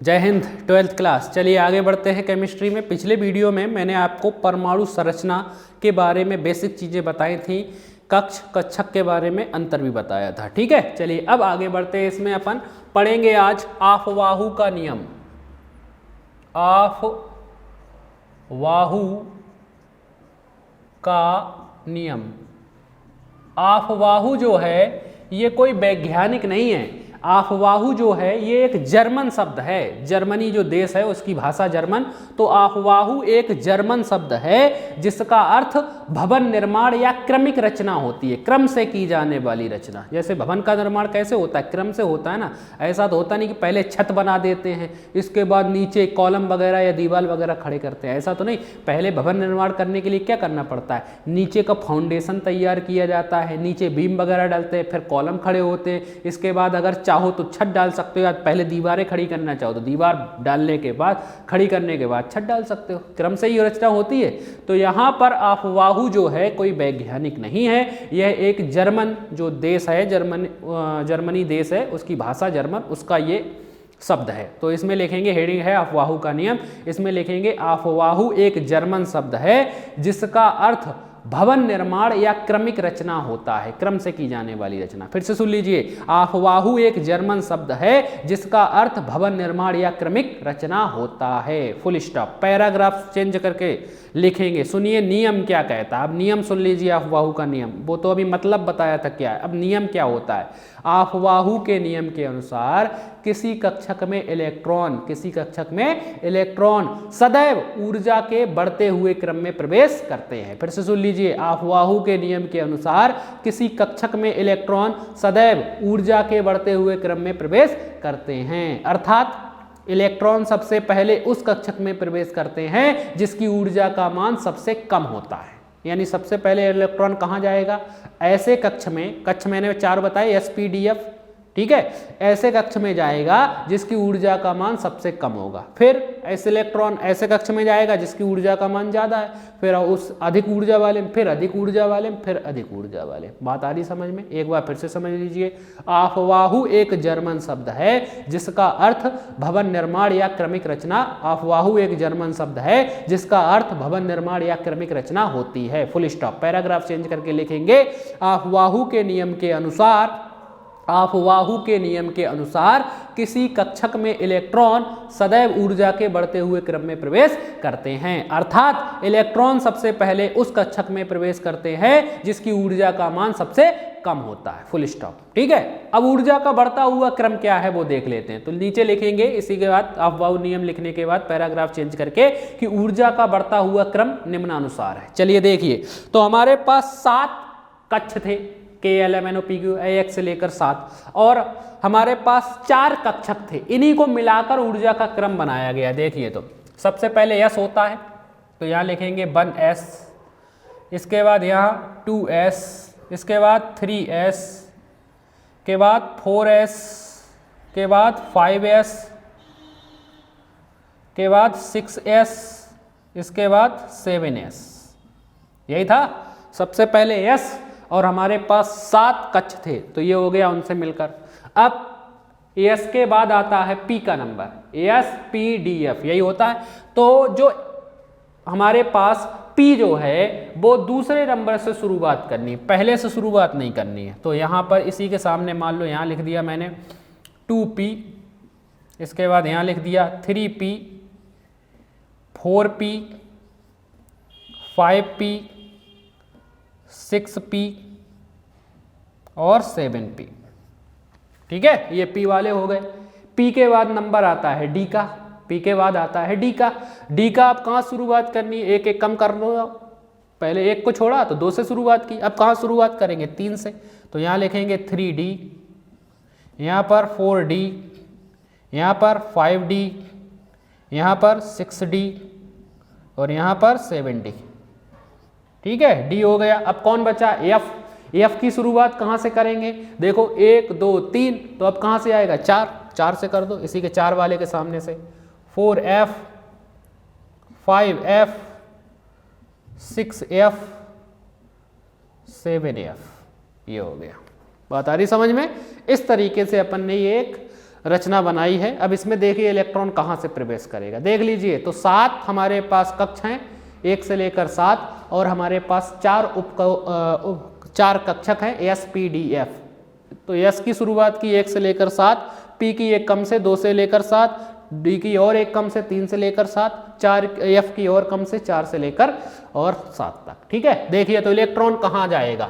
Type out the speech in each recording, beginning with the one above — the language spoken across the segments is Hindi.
जय हिंद, 12th क्लास। चलिए आगे बढ़ते हैं केमिस्ट्री में। पिछले वीडियो में मैंने आपको परमाणु संरचना के बारे में बेसिक चीज़ें बताई थी, कक्ष कक्षक के बारे में अंतर भी बताया था। ठीक है, चलिए अब आगे बढ़ते हैं। इसमें अपन पढ़ेंगे आज अफवाहु का नियम। अफवाहु का नियम। अफवाहु जो है ये कोई वैज्ञानिक नहीं है। अफवाहु जो है ये एक जर्मन शब्द है। जर्मनी जो देश है उसकी भाषा जर्मन। तो अफवाहु एक जर्मन शब्द है जिसका अर्थ भवन निर्माण या क्रमिक रचना होती है, क्रम से की जाने वाली रचना। जैसे भवन का निर्माण कैसे होता है, क्रम से होता है ना। ऐसा तो होता नहीं कि पहले छत बना देते हैं इसके बाद नीचे कॉलम वगैरह या दीवार वगैरह खड़े करते हैं, ऐसा तो नहीं। पहले भवन निर्माण करने के लिए क्या करना पड़ता है, नीचे का फाउंडेशन तैयार किया जाता है, नीचे बीम वगैरह डालते हैं, फिर कॉलम खड़े होते हैं। इसके बाद अगर चाहो तो छत डाल सकते हो, या पहले दीवारें खड़ी करना चाहो तो दीवार डालने के बाद, खड़ी करने के बाद छत डाल सकते हो। क्रम से ही रचना होती है। तो यहाँ पर अफवाहु जो है कोई वैज्ञानिक नहीं है, यह एक जर्मन जो देश है, जर्मनी देश है, उसकी भाषा जर्मन, उसका ये शब्द है। तो इसमें लिखेंगे, हेडिंग है अफवाहु का नियम, इसमें लिखेंगे अफवाहु एक जर्मन शब्द है जिसका अर्थ भवन निर्माण या क्रमिक रचना होता है, क्रम से की जाने वाली रचना। फिर से सुन लीजिए, अफवाहु एक जर्मन शब्द है जिसका अर्थ भवन निर्माण या क्रमिक रचना होता है। Full stop. पैराग्राफ चेंज करके लिखेंगे। सुनिए नियम क्या कहता है। अब नियम सुन लीजिए अफवाहु का नियम। वो तो अभी मतलब बताया था क्या है, अब नियम क्या होता है। अफवाहु के नियम के अनुसार किसी कक्षक में इलेक्ट्रॉन सदैव ऊर्जा के बढ़ते हुए क्रम में प्रवेश करते हैं। फिर से सुन लीजिए, अफवाहु के नियम के अनुसार किसी कक्षक में इलेक्ट्रॉन सदैव ऊर्जा के बढ़ते हुए क्रम में प्रवेश करते हैं। अर्थात इलेक्ट्रॉन सबसे पहले उस कक्षक में प्रवेश करते हैं जिसकी ऊर्जा का मान सबसे कम होता है। यानी सबसे पहले इलेक्ट्रॉन कहाँ जाएगा, ऐसे कक्ष मैंने 4 बताए, SPDF, ठीक है, ऐसे कक्ष में जाएगा जिसकी ऊर्जा का मान सबसे कम होगा। फिर ऐसे इलेक्ट्रॉन ऐसे कक्ष में जाएगा जिसकी ऊर्जा का मान ज़्यादा है, फिर उस अधिक ऊर्जा वाले में, फिर अधिक ऊर्जा वाले में, फिर अधिक ऊर्जा वाले। बात आ रही समझ में? एक बार फिर से समझ लीजिए। अफवाहु एक जर्मन शब्द है जिसका अर्थ भवन निर्माण या क्रमिक रचना। अफवाहु एक जर्मन शब्द है जिसका अर्थ भवन निर्माण या क्रमिक रचना होती है। Full stop. पैराग्राफ चेंज करके लिखेंगे, अफवाहु के नियम के अनुसार किसी कक्षक में इलेक्ट्रॉन सदैव ऊर्जा के बढ़ते हुए क्रम में प्रवेश करते हैं। अर्थात इलेक्ट्रॉन सबसे पहले उस कक्षक में प्रवेश करते हैं जिसकी ऊर्जा का मान सबसे कम होता है। Full stop. ठीक है, अब ऊर्जा का बढ़ता हुआ क्रम क्या है वो देख लेते हैं। तो नीचे लिखेंगे इसी के बाद अफवाहु नियम लिखने के बाद पैराग्राफ चेंज करके कि ऊर्जा का बढ़ता हुआ क्रम निम्नानुसार है। चलिए देखिए, तो हमारे पास 7 कक्ष थे, KLMNOPQ AX से लेकर 7, और हमारे पास 4 कक्षक थे। इन्हीं को मिलाकर ऊर्जा का क्रम बनाया गया। देखिए, तो सबसे पहले S होता है, तो यहाँ लिखेंगे 1S, इसके बाद यहाँ 2S, इसके बाद 3S, के बाद 4S, के बाद 5S, के बाद 6S, इसके बाद 7S। यही था सबसे पहले S, और हमारे पास 7 कक्ष थे, तो ये हो गया उनसे मिलकर। अब S के बाद आता है P का नंबर, SPDF, यही होता है। तो जो हमारे पास P जो है वो दूसरे नंबर से शुरुआत करनी है, पहले से शुरुआत नहीं करनी है। तो यहाँ पर इसी के सामने मान लो यहाँ लिख दिया मैंने 2P, इसके बाद यहाँ लिख दिया 3P, 4P, 5P, 6P और 7P। ठीक है, ये P वाले हो गए। P के बाद नंबर आता है D का, P के बाद आता है D का। D का आप कहाँ शुरुआत करनी है, एक एक कम कर लो। पहले 1 को छोड़ा तो 2 से शुरुआत की, अब कहाँ शुरुआत करेंगे, 3 से। तो यहाँ लिखेंगे 3D, यहाँ पर 4D, यहाँ पर 5D, यहाँ पर 6D और यहाँ पर 7D। ठीक है, D हो गया। अब कौन बचा, F की शुरुआत कहाँ से करेंगे, देखो 1 2 3, तो अब कहाँ से आएगा, 4 से कर दो, इसी के 4 वाले के सामने से। 4F, 5F, 6F, 7F, ये हो गया। बात आ रही समझ में? इस तरीके से अपन ने ये एक रचना बनाई है। अब इसमें देखिए इलेक्ट्रॉन कहाँ से प्रवेश करेगा, देख लीजिए। तो 7 हमारे पास कक्ष हैं, 1 से लेकर 7, और हमारे पास 4 कक्षक हैं एस पी डी एफ। तो एस की शुरुआत की 1 से लेकर 7, पी की 1 कम से 2 से लेकर 7, डी की और 1 कम से 3 से लेकर 7, 4 एफ की और कम से 4 से लेकर और 7 तक। ठीक है, देखिए तो इलेक्ट्रॉन कहाँ जाएगा,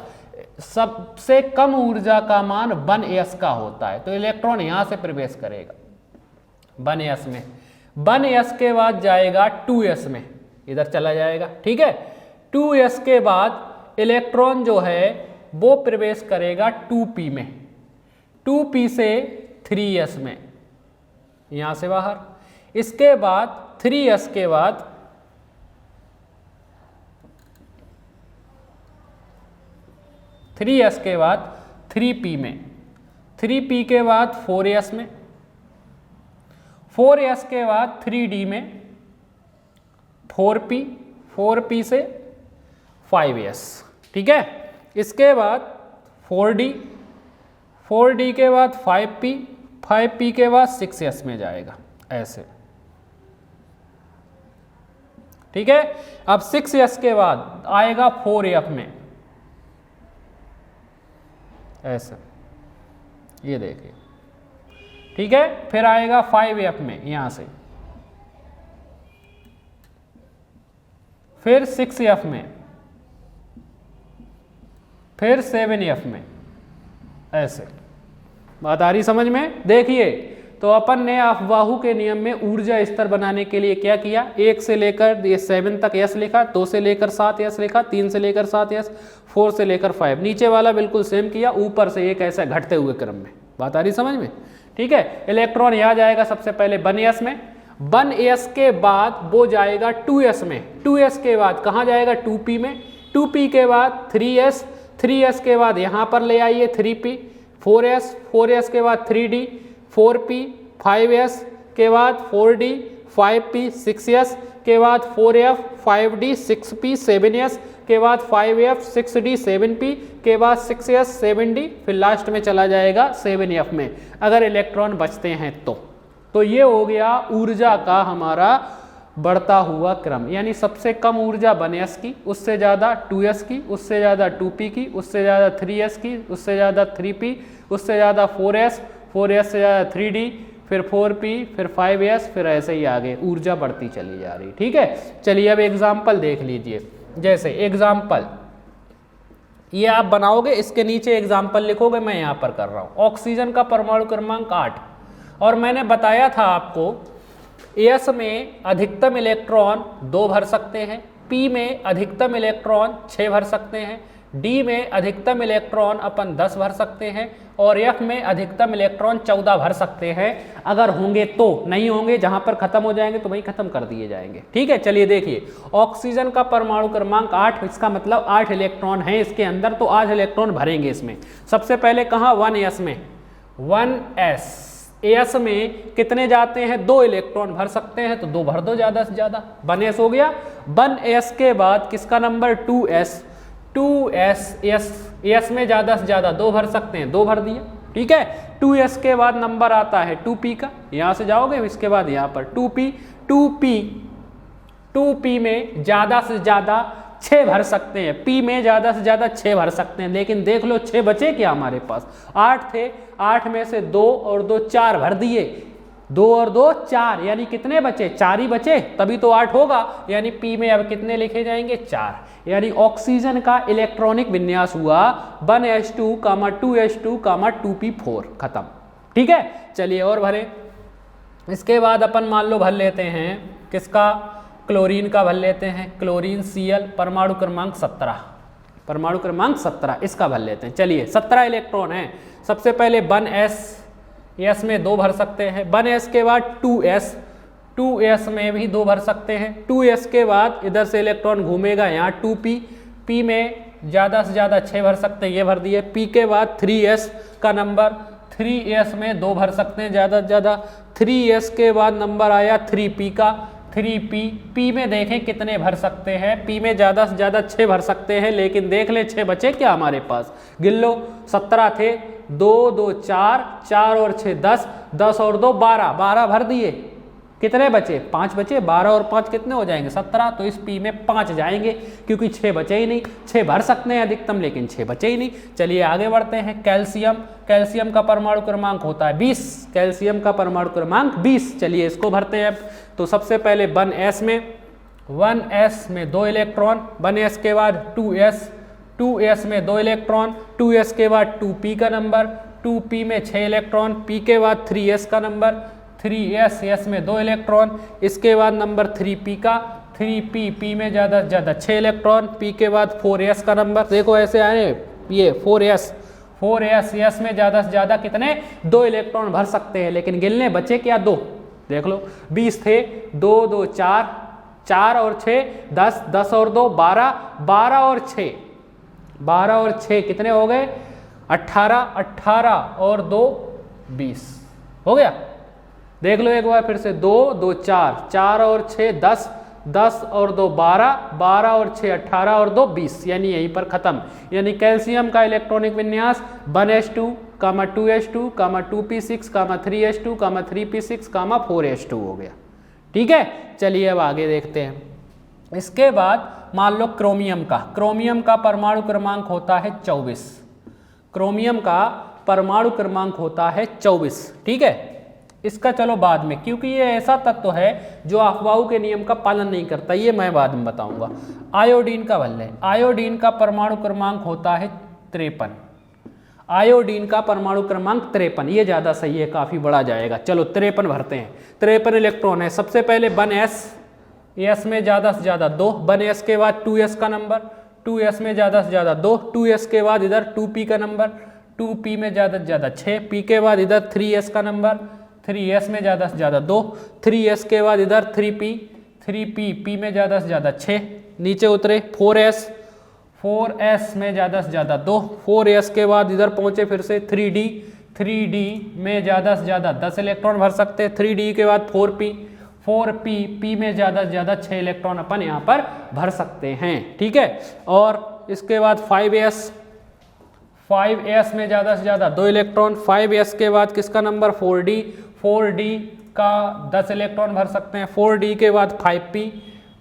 सबसे कम ऊर्जा का मान 1s का होता है, तो इलेक्ट्रॉन यहां से प्रवेश करेगा 1s में। 1s के बाद जाएगा 2s में, इधर चला जाएगा। ठीक है, 2s के बाद इलेक्ट्रॉन जो है वो प्रवेश करेगा 2p में, 2p से 3s में, यहां से बाहर। इसके बाद 3s के बाद 3p में, 3p के बाद 4s में, 4s के बाद 3d में, 4p से 5s। ठीक है, इसके बाद 4d के बाद 5p के बाद 6s में जाएगा, ऐसे। ठीक है, अब 6s के बाद आएगा 4f में, ऐसे, ये देखिए। ठीक है, फिर आएगा 5f में यहां से, फिर 6f में, फिर 7f में, ऐसे। बात आ रही समझ में? देखिए तो अपन ने अफवाहू के नियम में ऊर्जा स्तर बनाने के लिए क्या किया, 1 से लेकर 7 तक s लिखा, 2 से लेकर 7 s लिखा, 3 से लेकर 7 s, 4 से लेकर 5, नीचे वाला बिल्कुल सेम किया, ऊपर से एक ऐसा घटते हुए क्रम में। बात आ रही समझ में? ठीक है, इलेक्ट्रॉन यहाँ जाएगा सबसे पहले 1s में, 1s के बाद वो जाएगा 2s में, 2s के बाद कहाँ जाएगा 2p में, 2p के बाद 3s, 3s के बाद यहाँ पर ले आइए 3p, 4s, 4s के बाद 3d, 4p, 5s के बाद 4d, 5p, 6s के बाद 4f, 5d, 6p, 7s के बाद 5f, 6d, 7p के बाद 6s, 7d, फिर लास्ट में चला जाएगा 7f में, अगर इलेक्ट्रॉन बचते हैं तो ये हो गया ऊर्जा का हमारा बढ़ता हुआ क्रम। यानी सबसे कम ऊर्जा 1s की, उससे ज़्यादा 2s की, उससे ज़्यादा 2p की, उससे ज़्यादा 3s की, उससे ज़्यादा 3p, उससे ज़्यादा 4s, 4s से ज़्यादा 3d, फिर 4p, फिर 5s, फिर ऐसे ही आगे ऊर्जा बढ़ती चली जा रही। ठीक है, चलिए अब एग्जाम्पल देख लीजिए। जैसे एग्जाम्पल ये आप बनाओगे, इसके नीचे एग्जाम्पल लिखोगे, मैं यहाँ पर कर रहा हूँ। ऑक्सीजन का परमाणु क्रमांक 8, और मैंने बताया था आपको S में अधिकतम इलेक्ट्रॉन 2 भर सकते हैं, P में अधिकतम इलेक्ट्रॉन 6 भर सकते हैं, D में अधिकतम इलेक्ट्रॉन अपन 10 भर सकते हैं, और F में अधिकतम इलेक्ट्रॉन 14 भर सकते हैं। अगर होंगे तो, नहीं होंगे जहां पर खत्म हो जाएंगे तो वहीं खत्म कर दिए जाएंगे। ठीक है, चलिए देखिए, ऑक्सीजन का परमाणु क्रमांक 8, इसका मतलब 8 इलेक्ट्रॉन हैं इसके अंदर, तो 8 इलेक्ट्रॉन भरेंगे इसमें। सबसे पहले कहाँ 1s में, 1s में कितने जाते हैं, 2 इलेक्ट्रॉन भर सकते हैं, तो 2 भर दो ज़्यादा से ज़्यादा, 1s हो गया। 1s के बाद किसका नंबर 2s, 2s में ज़्यादा से ज़्यादा 2 भर सकते हैं, 2 भर दिए। ठीक है, 2s के बाद नंबर आता है 2p का, यहाँ से जाओगे, इसके बाद यहाँ पर 2p में ज़्यादा से ज़्यादा 6 भर सकते हैं, p में ज़्यादा से ज़्यादा 6 भर सकते हैं, लेकिन देख लो 6 बचे क्या हमारे पास, 8 थे, 8 में से 2 और 2 4 भर दिए, 2 और 2 4, यानी कितने बचे, 4 ही बचे, तभी तो 8 होगा। यानी P में अब कितने लिखे जाएंगे, 4। यानी ऑक्सीजन का इलेक्ट्रॉनिक विन्यास हुआ 1s2, 2s2, 2p4, खत्म। ठीक है, चलिए और भरे। इसके बाद अपन मान लो भर लेते हैं किसका, क्लोरीन का भर लेते हैं, क्लोरीन Cl परमाणु क्रमांक 17, परमाणु क्रमांक 17 इसका भर लेते हैं। चलिए 17 इलेक्ट्रॉन हैं। सबसे पहले 1s में 2 भर सकते हैं, 1s के बाद 2s में भी 2 भर सकते हैं, 2s के बाद इधर से इलेक्ट्रॉन घूमेगा यहाँ 2p में ज़्यादा से ज़्यादा 6 भर सकते हैं, ये भर दिए। p के बाद 3s का नंबर, 3s में 2 भर सकते हैं ज़्यादा से ज़्यादा, 3s के बाद नंबर आया 3p का, 3p में देखें कितने भर सकते हैं, p में ज़्यादा से ज़्यादा 6 भर सकते हैं, लेकिन देख ले 6 बचे क्या हमारे पास, गिन लो, 17 थे, 2 2 4, 4 और 6 10, 10 और 2 12, 12 भर दिए, कितने बचे 5 बचे, 12 और 5 कितने हो जाएंगे 17, तो इस पी में 5 जाएंगे क्योंकि 6 बचे ही नहीं, 6 भर सकते हैं अधिकतम लेकिन 6 बचे ही नहीं। चलिए आगे बढ़ते हैं। कैल्शियम, कैल्शियम का परमाणु क्रमांक होता है 20, कैल्शियम का परमाणु क्रमांक 20। चलिए इसको भरते हैं। तो सबसे पहले 1s में 2 इलेक्ट्रॉन, 1s के बाद 2s में 2 इलेक्ट्रॉन, 2s के बाद 2p का नंबर, 2p में 6 इलेक्ट्रॉन, p के बाद 3s का नंबर, 3s में 2 इलेक्ट्रॉन, इसके बाद नंबर 3p का, 3p में ज़्यादा से ज़्यादा 6 इलेक्ट्रॉन, p के बाद 4s का नंबर। देखो ऐसे आए ये 4s में ज़्यादा से ज़्यादा कितने 2 इलेक्ट्रॉन भर सकते हैं, लेकिन गिनने बचे क्या 2, देख लो 20 थे, 2 2 4, 4 और 6 10, 10 और 2 12, 12 और 6, 12 और 6 कितने हो गए 18, 18 और 2 20 हो गया। देख लो एक बार फिर से, 2 2 4, 4 और 6 10, 10 और 2 12, 12 और 6 18 और 2 20, यानी यहीं पर खत्म। यानी कैल्शियम का इलेक्ट्रॉनिक विन्यास 1s2, 2s2, 2p6, 3s2, 3p6, 4s2 हो गया। ठीक है, चलिए अब आगे देखते हैं। इसके बाद मान लो क्रोमियम का परमाणु क्रमांक होता है 24, क्रोमियम का परमाणु क्रमांक होता है 24। ठीक है, इसका चलो बाद में, क्योंकि ये ऐसा तत्व है जो अफवाह के नियम का पालन नहीं करता, ये मैं बाद में बताऊंगा। आयोडीन का भल है, आयोडीन का परमाणु क्रमांक होता है 53, आयोडीन का परमाणु क्रमांक 53, ये ज़्यादा सही है, काफ़ी बड़ा जाएगा। चलो 53 भरते हैं। 53 इलेक्ट्रॉन है। सबसे पहले 1s में ज़्यादा से ज़्यादा 2, 1s के बाद 2s का नंबर, 2s में ज़्यादा से ज़्यादा 2, 2s के बाद इधर 2p का नंबर, 2p में ज़्यादा से ज़्यादा 6, p के बाद इधर 3s का नंबर, 3s में ज़्यादा से ज़्यादा 2, 3s के बाद इधर 3p, 3p, p में ज़्यादा से ज़्यादा 6, नीचे उतरे 4s में ज़्यादा से ज़्यादा 2, 4s के बाद इधर पहुँचे फिर से 3d में ज़्यादा से ज़्यादा 10 इलेक्ट्रॉन भर सकते हैं, 3d के बाद 4p, p में ज़्यादा से ज़्यादा 6 इलेक्ट्रॉन अपन यहाँ पर भर सकते हैं। ठीक है, और इसके बाद 5s में ज़्यादा से ज़्यादा 2 इलेक्ट्रॉन, 5s के बाद किसका नंबर 4d का 10 इलेक्ट्रॉन भर सकते हैं, 4d के बाद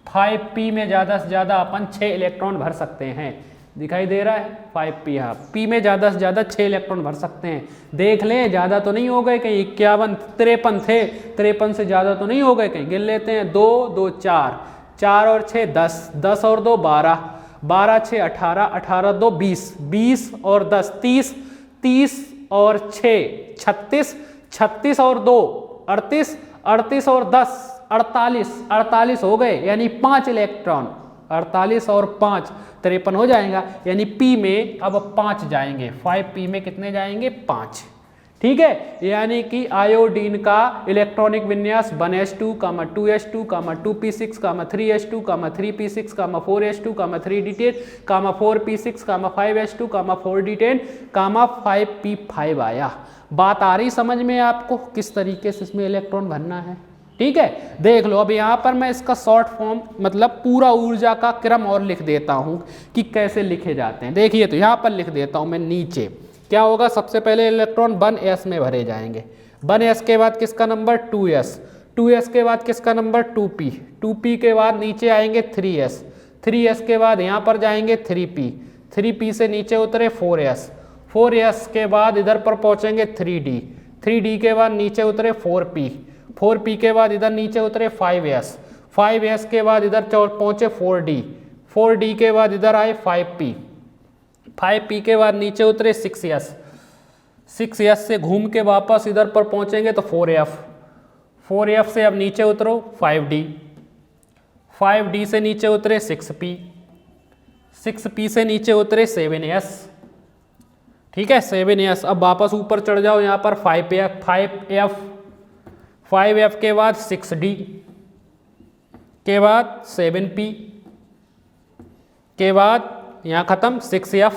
5p में ज़्यादा से ज़्यादा अपन 6 इलेक्ट्रॉन भर सकते हैं। दिखाई दे रहा है 5p, हाँ p में ज़्यादा से ज़्यादा 6 इलेक्ट्रॉन भर सकते हैं। देख लें ज़्यादा तो नहीं हो गए कहीं, 51 53 थे, 53 से ज़्यादा तो नहीं हो गए कहीं, गिन लेते हैं। 2 2 4, 4 और 6 10, 10 और 2 12, 12 6 18, 18 2 20, 20 और 10 30, 30 और 6 36, 36 और 2 38, 38 और 10 48, 48 हो गए, यानी 5 इलेक्ट्रॉन, 48 और 5 53 हो जाएगा, यानी p में अब 5 जाएंगे, 5p में कितने जाएंगे 5। ठीक है, यानी कि आयोडीन का इलेक्ट्रॉनिक विन्यास 1s2, 2s2, 2p6, 3s2, 3p6, 4s2, 3d10, 4p6, 5s2, 4d10, 5p5 आया। बात आ रही समझ में आपको किस तरीके से इसमें इलेक्ट्रॉन भरना है। ठीक है, देख लो अब यहाँ पर मैं इसका शॉर्ट फॉर्म मतलब पूरा ऊर्जा का क्रम और लिख देता हूँ कि कैसे लिखे जाते हैं। देखिए तो यहाँ पर लिख देता हूँ मैं नीचे, क्या होगा, सबसे पहले इलेक्ट्रॉन 1s में भरे जाएंगे, 1s के बाद किसका नंबर 2s, 2s के बाद किसका नंबर 2p, 2p के बाद नीचे आएंगे 3s, 3s के बाद यहाँ पर जाएंगे 3p, 3p से नीचे उतरे 4s, 4s के बाद इधर पर पहुँचेंगे 3d, 3d के बाद नीचे उतरे 4p, 4p के बाद इधर नीचे उतरे 5s, 5s के बाद इधर पहुँचे 4d, 4d के बाद इधर आए 5p, 5p के बाद नीचे उतरे 6s, 6s से घूम के वापस इधर पर पहुंचेंगे तो 4f, 4f से अब नीचे उतरो 5d, 5d से नीचे उतरे 6p, 6p से नीचे उतरे 7s। ठीक है, 7s। अब वापस ऊपर चढ़ जाओ, यहाँ पर 5f के बाद 6d के बाद 7p के बाद यहाँ खत्म 6f,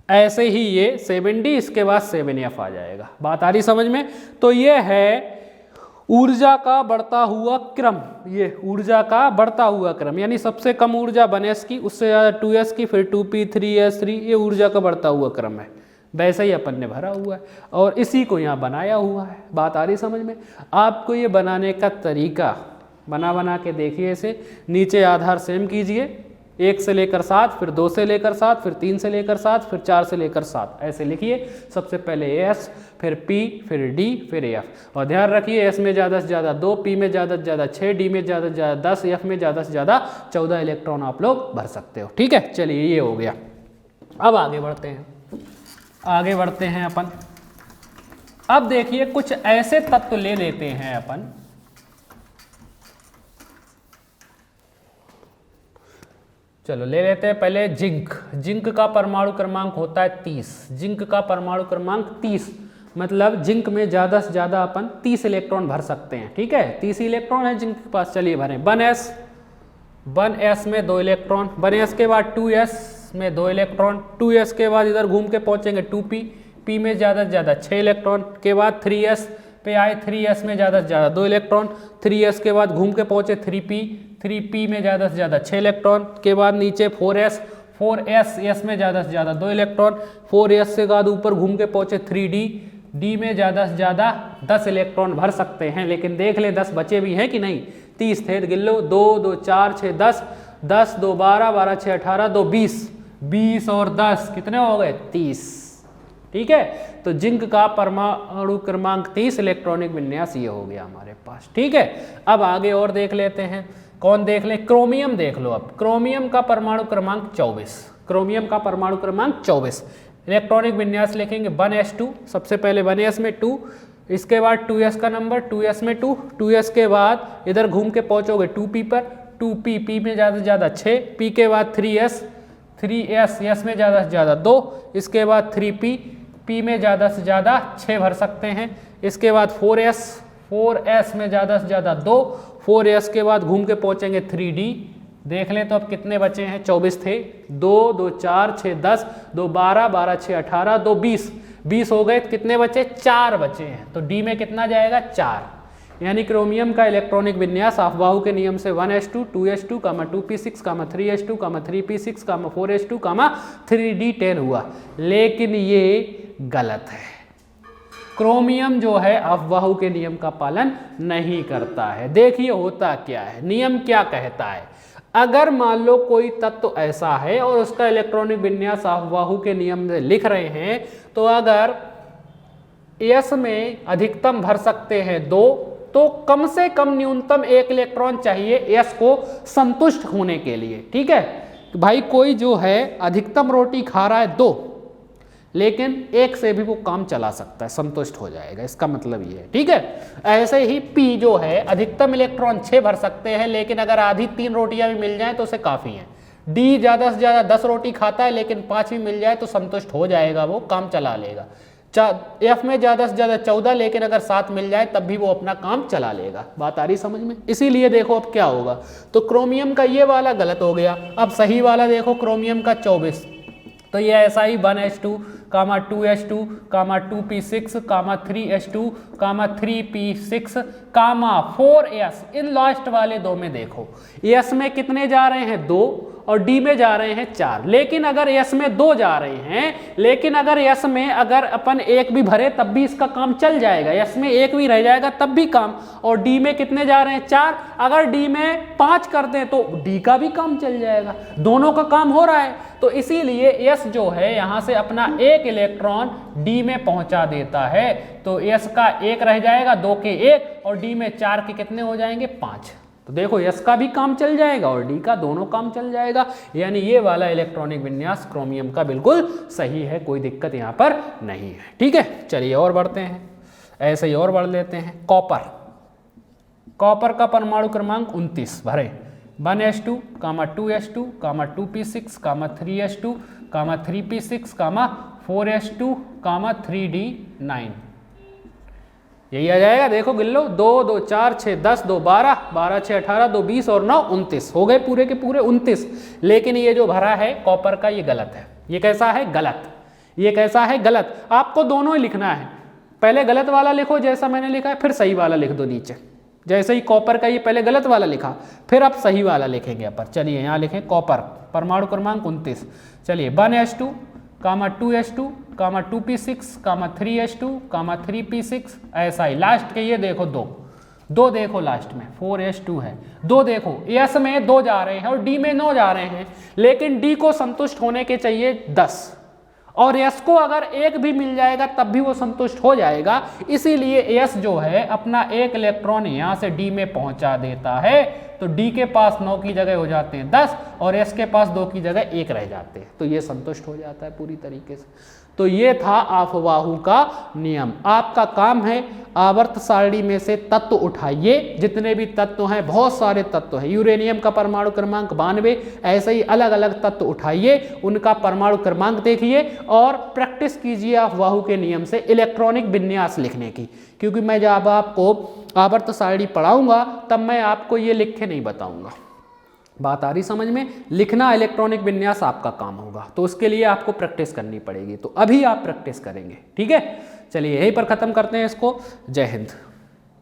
ऐसे ही ये 7d, इसके बाद 7f आ जाएगा। बात आ रही समझ में? तो ये है ऊर्जा का बढ़ता हुआ क्रम, ये ऊर्जा का बढ़ता हुआ क्रम, यानी सबसे कम ऊर्जा 1s की, उससे ज़्यादा 2s की, फिर 2p 3s 3, ये ऊर्जा का बढ़ता हुआ क्रम है। वैसे ही अपन ने भरा हुआ है और इसी को यहाँ बनाया हुआ है। बात आ रही समझ में? आपको ये बनाने का तरीका बना के देखिए। इसे नीचे आधार सेम कीजिए, 1 से लेकर 7, फिर 2 से लेकर 7, फिर 3 से लेकर 7, फिर 4 से लेकर 7, ऐसे लिखिए। सबसे पहले S, फिर P, फिर D, फिर F। और ध्यान रखिए S में ज़्यादा से ज़्यादा 2, P में ज़्यादा से ज़्यादा 6, D में ज़्यादा से ज़्यादा 10, F में ज़्यादा से ज़्यादा 14 इलेक्ट्रॉन आप लोग भर सकते हो। ठीक है, चलिए ये हो गया। अब आगे बढ़ते हैं, आगे बढ़ते हैं अपन। अब देखिए कुछ ऐसे तत्व ले लेते हैं अपन, चलो ले लेते हैं पहले जिंक। जिंक का परमाणु क्रमांक होता है 30। जिंक का परमाणु क्रमांक 30, मतलब जिंक में ज़्यादा से ज़्यादा अपन 30 इलेक्ट्रॉन भर सकते हैं। ठीक है, 30 इलेक्ट्रॉन है जिंक के पास। चलिए भरें। 1s में 2 इलेक्ट्रॉन, 1s के बाद 2s में 2 इलेक्ट्रॉन, 2s के बाद इधर घूम के पहुंचेंगे 2p, p में ज़्यादा से ज़्यादा 6 इलेक्ट्रॉन, के बाद 3s पे आए, 3s में ज़्यादा से ज़्यादा 2 इलेक्ट्रॉन, 3s के बाद घूम के पहुंचे 3p में ज़्यादा से ज़्यादा 6 इलेक्ट्रॉन, के बाद नीचे 4s s में ज़्यादा से ज़्यादा 2 इलेक्ट्रॉन, 4s के बाद ऊपर घूम के पहुंचे 3d में ज़्यादा से ज़्यादा 10 इलेक्ट्रॉन भर सकते हैं। लेकिन देख ले 10 बचे भी हैं कि नहीं? 30 थे, गिन लो। 2 2 4 6 10, 10 2 12, 12 6 18, 2 20, 20 और 10 कितने हो गए? 30। ठीक है, तो जिंक का परमाणु क्रमांक 30, इलेक्ट्रॉनिक विन्यास ये हो गया हमारे पास। ठीक है, अब आगे और देख लेते हैं। कौन देख ले? क्रोमियम देख लो। अब क्रोमियम का परमाणु क्रमांक 24। क्रोमियम का परमाणु क्रमांक 24, इलेक्ट्रॉनिक विन्यास लिखेंगे 1s2, सबसे पहले 1s में 2, इसके बाद 2s का नंबर, 2s में 2, 2s के बाद इधर घूम के पहुंचोगे 2p पर, 2p, p में ज़्यादा से ज़्यादा 6, p के बाद 3s, 3s, s में ज़्यादा से ज़्यादा 2, इसके बाद 3p, p में ज़्यादा से ज़्यादा 6 भर सकते हैं, इसके बाद 4s, 4s में ज़्यादा से ज़्यादा 2, 4s के बाद घूम के पहुँचेंगे 3d। देख लें तो अब कितने बचे हैं? 24 थे। 2 2 4 6 10, 2 12, 12 6 18, 2 20, 20 हो गए। कितने बचे? 4 बचे हैं। तो d में कितना जाएगा? 4। यानी क्रोमियम का इलेक्ट्रॉनिक विन्यास अफबाहु के नियम से 1s2, 2s2, 2p6, 3s2, 3p6, 4s2, 3d10 हुआ। लेकिन ये गलत है। क्रोमियम जो है अफबाहु के नियम का पालन नहीं करता है। देखिए होता क्या है, नियम क्या कहता है। अगर मान लो कोई तत्व ऐसा है और उसका इलेक्ट्रॉनिक विन्यास अफबाहु के नियम में लिख रहे हैं, तो अगर s में अधिकतम भर सकते हैं 2, तो कम से कम न्यूनतम 1 इलेक्ट्रॉन चाहिए s को संतुष्ट होने के लिए। ठीक है, तो भाई कोई जो है अधिकतम रोटी खा रहा है 2, लेकिन 1 से भी वो काम चला सकता है, संतुष्ट हो जाएगा, इसका मतलब ये है। ठीक है, ऐसे ही P जो है अधिकतम इलेक्ट्रॉन 6 भर सकते हैं, लेकिन अगर आधी 3 रोटियां भी मिल जाएं तो उसे काफ़ी है। D ज़्यादा से ज़्यादा 10 रोटी खाता है, लेकिन 5 भी मिल जाए तो संतुष्ट हो जाएगा, वो काम चला लेगा। F में ज़्यादा से ज़्यादा 14, लेकिन अगर 7 मिल जाए तब भी वो अपना काम चला लेगा। बात आ रही समझ में? इसीलिए देखो अब क्या होगा। तो क्रोमियम का ये वाला गलत हो गया। अब सही वाला देखो, क्रोमियम का 24, तो ये ऐसा ही 1s2, 2s2, 2p6, 3s2, 3p6, 4s, in last वाले 2 में देखो s में कितने जा रहे हैं? 2, और d में जा रहे हैं 4। लेकिन अगर s में 2 जा रहे हैं, लेकिन अगर s में अगर अपन 1 भी भरे तब भी इसका काम चल जाएगा, s में 1 भी रह जाएगा तब भी काम। और d में कितने जा रहे हैं? 4। अगर d में 5 कर दें तो d का भी काम चल जाएगा, दोनों का काम हो रहा है। तो इसीलिए s जो है यहाँ से अपना 1 इलेक्ट्रॉन d में पहुंचा देता है, तो s का 1 रह जाएगा, 2 के 1, और d में 4 के कितने हो जाएंगे? 5। तो देखो s का भी काम चल जाएगा और d का, दोनों काम चल जाएगा। यानी ये वाला इलेक्ट्रॉनिक विन्यास क्रोमियम का बिल्कुल सही है, कोई दिक्कत यहाँ पर नहीं है। ठीक है, चलिए और बढ़ते हैं, ऐसे ही और बढ़ लेते हैं। कॉपर, कॉपर का परमाणु क्रमांक 29 भरे। 1s2, 2s2, 2p6, 3s2, 3p6, 4s2, 3d9, यही आ जाएगा। देखो गिन लो, 2 2 4 6 10, 2 12, 12 6 18, 2 20 और 9 29 हो गए, पूरे के पूरे 29। लेकिन ये जो भरा है कॉपर का, ये गलत है। ये कैसा है? गलत। ये कैसा है? गलत। आपको दोनों ही लिखना है, पहले गलत वाला लिखो जैसा मैंने लिखा है, फिर सही वाला लिख दो नीचे। जैसे ही कॉपर का ये पहले गलत वाला लिखा, फिर आप सही वाला लिखेंगे अपन। चलिए यहाँ लिखें कॉपर, परमाणु क्रमांक 29। चलिए 1s2, 2s2, 2p6, 3s2, 3p6, ऐसा ही लास्ट के ये देखो दो देखो लास्ट में 4s2 है, दो देखो s में 2 जा रहे हैं और d में 9 जा रहे हैं, लेकिन d को संतुष्ट होने के चाहिए 10 और s को अगर 1 भी मिल जाएगा तब भी वो संतुष्ट हो जाएगा। इसीलिए s जो है अपना 1 इलेक्ट्रॉन यहां से d में पहुंचा देता है, तो d के पास 9 की जगह हो जाते हैं 10 और s के पास 2 की जगह 1 रह जाते हैं, तो ये संतुष्ट हो जाता है पूरी तरीके से। तो ये था अफवाहु का नियम। आपका काम है आवर्त सारणी में से तत्व उठाइए, जितने भी तत्व हैं, बहुत सारे तत्व हैं, यूरेनियम का परमाणु क्रमांक 92, ऐसे ही अलग अलग तत्व उठाइए, उनका परमाणु क्रमांक देखिए और प्रैक्टिस कीजिए अफवाहु के नियम से इलेक्ट्रॉनिक विन्यास लिखने की, क्योंकि मैं जब आपको आवर्त सारणी पढ़ाऊंगा तब मैं आपको ये लिख के नहीं बताऊंगा। बात आ रही समझ में? लिखना इलेक्ट्रॉनिक विन्यास आपका काम होगा, तो उसके लिए आपको प्रैक्टिस करनी पड़ेगी, तो अभी आप प्रैक्टिस करेंगे। ठीक है, चलिए यहीं पर ख़त्म करते हैं इसको। जय हिंद।